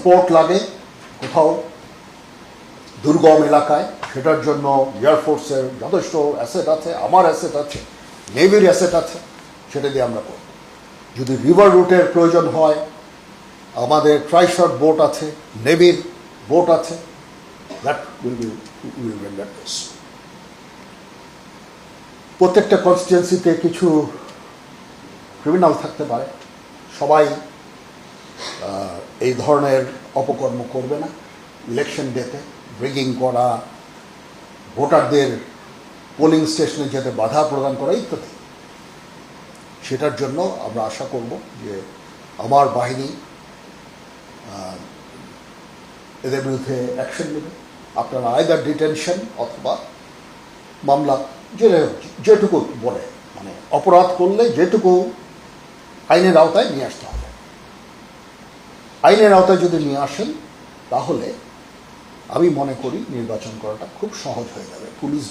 Support লাগে কোথাও দুর্গম এলাকায়, সেটার জন্য এয়ারফোর্সের যথেষ্ট অ্যাসেট আছে, আমার অ্যাসেট আছে, নেভির অ্যাসেট আছে, সেটা দিয়ে আমরা করব। যদি রিভার রুটের প্রয়োজন হয়, আমাদের ট্রাইশট বোট আছে, নেভির বোট আছে, দ্যাট উইল রেন্ডার দিস। প্রত্যেকটা কনস্টিটুয়েন্সিতে কিছু ক্রিমিনাল থাকতে পারে, সবাই এই ধরনের অপকর্ম করবে না। ইলেকশন ডেতে ব্রিগিং করা, ভোটারদের পোলিং স্টেশনে যেতে বাধা প্রদান করা ইত্যাদি, সেটার জন্য আমরা আশা করব যে আমার বাহিনী এদের বিরুদ্ধে অ্যাকশন নেবে। আপনারা আইদার ডিটেনশন অথবা মামলা, যেটুকু বলে, মানে অপরাধ করলে যেটুকু আইনের আওতায় নিয়ে আসতে হবে, আইনের আওতায় যদি নিয়ে আসেন তাহলে আমি মনে করি নির্বাচন করাটা খুব সহজ হয়ে যাবে। পুলিশ